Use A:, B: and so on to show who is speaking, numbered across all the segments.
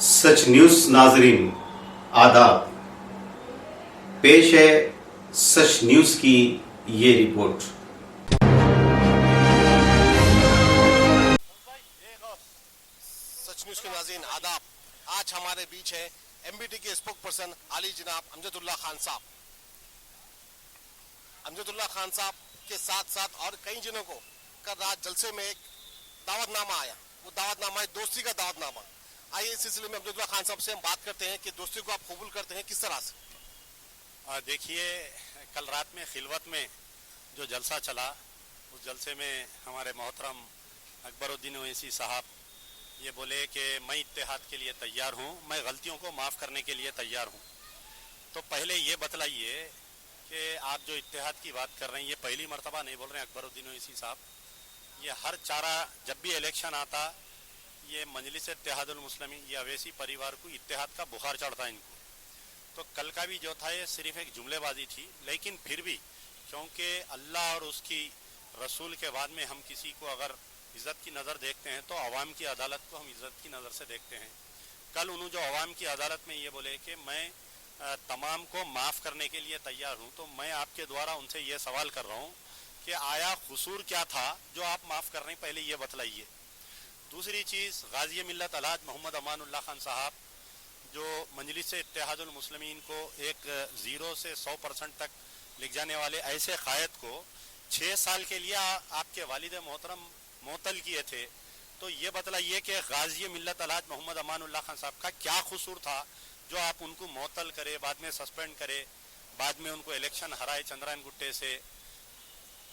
A: सच news नाजरीन आदाब, पेश है सच न्यूज की ये रिपोर्ट।
B: सच न्यूज के नाज़रीन आदाब। आज हमारे बीच है एमबीटी के स्पोक पर्सन आली जनाब अमजदुल्ला खान साहब। अमजदुल्ला खान साहब के साथ साथ और कई जनों को कल रात जलसे में एक दावतनामा आया। वो दावतनामा है दोस्ती का दावतनामा। आइए इस सिलसिले में अमजदुल्ला खान साहब से हम बात करते हैं कि दोस्ती को आप कबूल करते हैं किस तरह से।
C: देखिए, कल रात में खिलवत में जो जलसा चला, उस जलसे में हमारे मोहतरम अकबरुद्दीन ओवैसी साहब ये बोले कि मैं इत्तेहाद के लिए तैयार हूँ, मैं गलतियों को माफ़ करने के लिए तैयार हूँ। तो पहले ये बतलाइए कि आप जो इत्तेहाद की बात कर रहे हैं, ये पहली मर्तबा नहीं बोल रहे हैं अकबरुद्दीन ओवैसी साहब। ये हर चारा जब भी इलेक्शन आता, ये मजलिस इत्तेहादुल मुस्लिमीन, ये अवैसी परिवार को इत्तेहाद का बुखार चढ़ता है इनको। तो कल का भी जो था ये सिर्फ एक जुमलेबाजी थी, लेकिन फिर भी क्योंकि अल्लाह और उसकी रसूल के बाद में हम किसी को अगर इज़्ज़त की नज़र देखते हैं तो अवाम की अदालत को हम इज़्ज़त की नज़र से देखते हैं। कल उन्होंने जो अवाम की अदालत में ये बोले कि मैं तमाम को माफ़ करने के लिए तैयार हूँ, तो मैं आपके द्वारा उनसे ये सवाल कर रहा हूँ कि आया कसूर क्या था जो आप माफ़ कर रहे हैं, पहले ये बतलाइए। दूसरी चीज़, गाज़ी मिल्लत अलहाज मोहम्मद अमानुल्लाह खान साहब जो मजलिस इत्तेहादुल मुस्लिमीन को एक 0 से 100% तक लिख जाने वाले ऐसे कायद को 6 साल के लिए आपके वालिद मोहतरम मोतल किए थे। तो ये बतलाइए कि गाज़ी मिल्लत अलहाज मोहम्मद अमानुल्लाह खान साहब का क्या कसूर था जो आप उनको मोतल करे, बाद में सस्पेंड करे, बाद में उनको इलेक्शन हराए चंद्रायन गुट्टे से।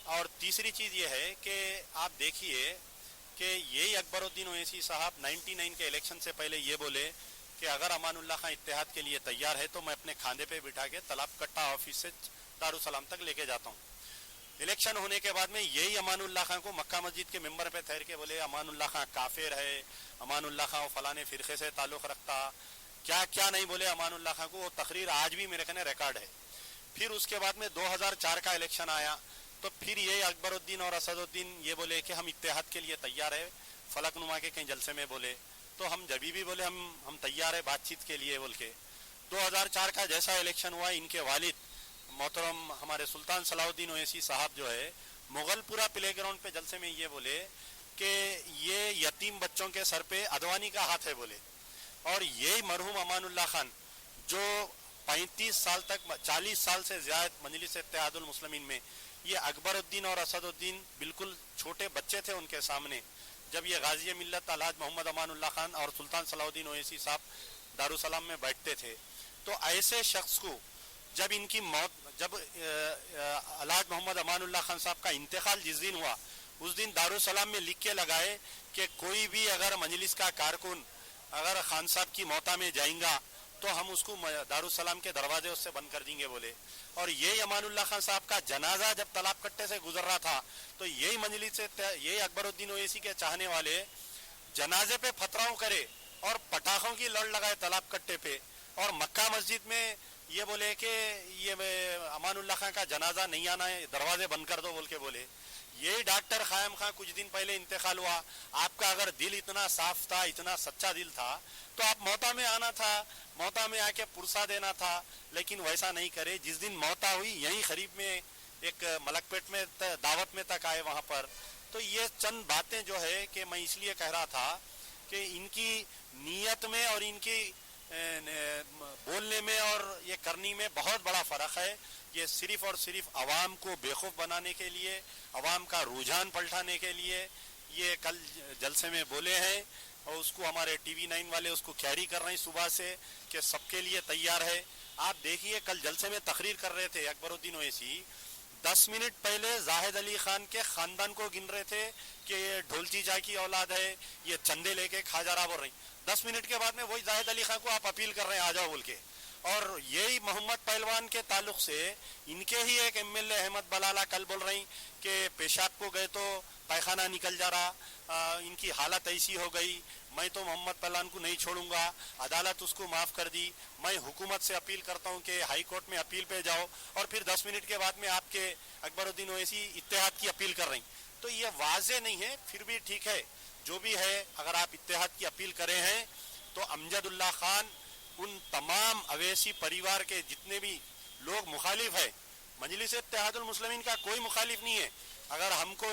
C: और तीसरी चीज़ ये है कि आप देखिए कि यही अकबरुद्दीन ओवैसी साहब 99 के इलेक्शन से पहले ये बोले कि अगर अमानुल्लाह खान इत्तेहाद के लिए तैयार है तो मैं अपने खांधे पे बिठा के तलाब कट्टा ऑफिस से दारुसलाम तक लेके जाता हूँ। इलेक्शन होने के बाद में यही अमानुल्लाह खान को मक्का मस्जिद के मेंबर पे ठहर के बोले अमानुल्लाह खान काफिर है, अमानुल्लाह खान फलाने फिरके से ताल्लुक़ रखता, क्या क्या नहीं बोले अमानुल्लाह खान को। वो तकरीर आज भी मेरे कहने रिकॉर्ड है। फिर उसके बाद में 2004 का इलेक्शन आया तो फिर ये अकबरुद्दीन और असदुद्दीन ये बोले कि हम इत्तेहाद के लिए तैयार है, फलकनुमा के कहीं जलसे में बोले। तो हम जब भी बोले हम तैयार है बातचीत के लिए बोल के। 2004 का जैसा इलेक्शन हुआ, इनके वालिद मोहतरम हमारे सुल्तान सलाउद्दीन ओवैसी साहब जो है मुगलपुरा प्ले ग्राउंड पे जलसे में ये बोले कि ये यतीम बच्चों के सर पे अदवानी का हाथ है बोले। और यही मरहूम अमानुल्लाह खान जो 35 साल तक 40 साल से ज्यादा मजलिस इत्तेहादुल मुस्लिमीन में, ये अकबरुद्दीन और असदुद्दीन बिल्कुल छोटे बच्चे थे उनके सामने जब ये गाज़ी मिल्लत अलहाज मोहम्मद अमानुल्लाह खान और सुल्तान सलाउद्दीन ओवैसी साहब दारुसलाम में बैठते थे। तो ऐसे शख्स को जब इनकी मौत, जब अलहाज मोहम्मद अमानुल्लाह खान साहब का इंतकाल जिस दिन हुआ, उस दिन दारुसलाम में लिख के लगाए कि कोई भी अगर मजलिस का कारकुन अगर खान साहब की मौता में जाएगा तो हम उसको दारुसलाम के दरवाजे उससे बंद कर देंगे बोले। और यही अमानुल्लाह खान साहब का जनाजा जब तालाब कट्टे से गुजर रहा था तो यही मजलिस से यही अकबरुद्दीन ओवैसी के चाहने वाले जनाजे पे फतराव करे और पटाखों की लड़ लगाए तालाब कट्टे पे, और मक्का मस्जिद में ये बोले कि ये अमानुल्लाह खान का जनाजा नहीं आना है, दरवाजे बंद कर दो बोल के बोले। यही डॉक्टर ख़ायम खां कुछ दिन पहले इंतकाल हुआ। आपका अगर दिल इतना साफ था, इतना सच्चा दिल था तो आप मौता में आना था, मौता में आके पुरसा देना था, लेकिन वैसा नहीं करे। जिस दिन मौता हुई यहीं करीब में एक मलकपेट में दावत में तक आए वहाँ पर। तो ये चंद बातें जो है कि मैं इसलिए कह रहा था कि इनकी नीयत में और इनकी बोलने में और ये करनी में बहुत बड़ा फ़र्क है। ये सिर्फ और सिर्फ अवाम को बेखौफ बनाने के लिए, अवाम का रुझान पलटाने के लिए ये कल जलसे में बोले हैं, और उसको हमारे टीवी 9 वाले उसको कैरी कर रहे हैं सुबह से कि सबके लिए तैयार है। आप देखिए कल जलसे में तकरीर कर रहे थे अकबरुद्दीन ओवैसी, 10 मिनट पहले जाहिद अली खान के खानदान को गिन रहे थे कि ये ढोलची चा की औलाद है, ये चंदे लेके खा जा रहा बोल रही। 10 मिनट के बाद में वही जाहिद अली खान को आप अपील कर रहे हैं आ जाओ बोल के। और यही मोहम्मद पहलवान के ताल्लुक से इनके ही एक एमएलए अहमद बलाला कल बोल रही कि पेशाब को गए तो पैखाना निकल जा रहा, इनकी हालत ऐसी हो गई, मैं तो मोहम्मद पहलवान को नहीं छोड़ूंगा, अदालत उसको माफ़ कर दी, मैं हुकूमत से अपील करता हूं कि हाई कोर्ट में अपील पे जाओ। और फिर 10 मिनट के बाद में आपके अकबरुद्दीन ओवैसी इत्तेहाद की अपील कर रही। तो ये वाजे नहीं है, फिर भी ठीक है जो भी है, अगर आप इत्तेहाद की अपील करे हैं तो अमजदुल्ला खान उन तमाम अवैसी परिवार के जितने भी लोग मुखालिफ है, मजलिस इत्तेहादुल मुस्लिमीन का कोई मुखालिफ नहीं है। अगर हमको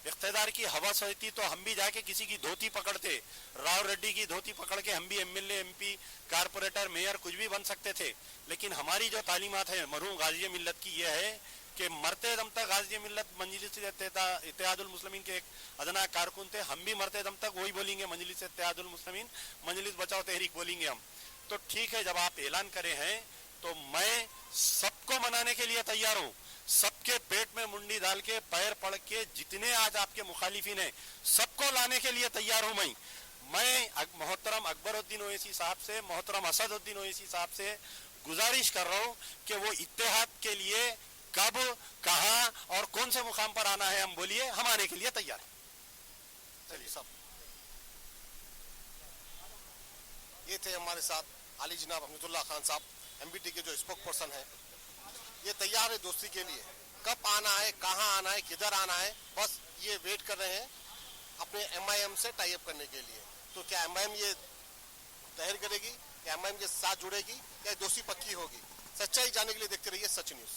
C: इख्तिदार की हवस होती तो हम भी जाके किसी की धोती पकड़ते, राव रेड्डी की धोती पकड़ के हम भी एमएलए, एमपी, कारपोरेटर, मेयर कुछ भी बन सकते थे। लेकिन हमारी जो तालीमात है मरहूम गाजी मिल्लत की यह है कि मरते दम तक गाजी मिल्लत मजलिस इत्तेहादुल मुस्लिमीन के एक अदना कारकुन थे, हम भी मरते दम तक वही बोलेंगे मजलिस इत्तेहादुल मुस्लिमीन, मजलिस बचाओ तहरीक बोलेंगे हम। तो ठीक है, जब आप ऐलान करे हैं तो मैं सबको मनाने के लिए तैयार हूँ, सबके पेट में मुंडी डाल के पैर पड़ के जितने आज आपके मुखालिफिन हैं सबको लाने के लिए तैयार हूँ। मैं मोहतरम अकबरुद्दीन ओवैसी साहब से, मोहतरम असदुद्दीन ओवैसी साहब से गुजारिश कर रहा हूँ कि वो इत्तेहाद के लिए कब, कहाँ और कौन से मुकाम पर आना है हम बोलिए, हम आने के लिए तैयार हैं।
B: चलिए सब ये थे हमारे साथ आली जनाब अहमदुल्ला खान साहब, एमबीटी के जो स्पोक पर्सन है। ये तैयार है दोस्ती के लिए, कब आना है, कहाँ आना है, किधर आना है, बस ये वेट कर रहे हैं अपने एमआईएम से टाई अप करने के लिए। तो क्या एमआईएम ये तहर करेगी, क्या एमआईएम के साथ जुड़ेगी, या दोस्ती पक्की होगी? सच्चाई जानने के लिए देखते रहिए सच न्यूज।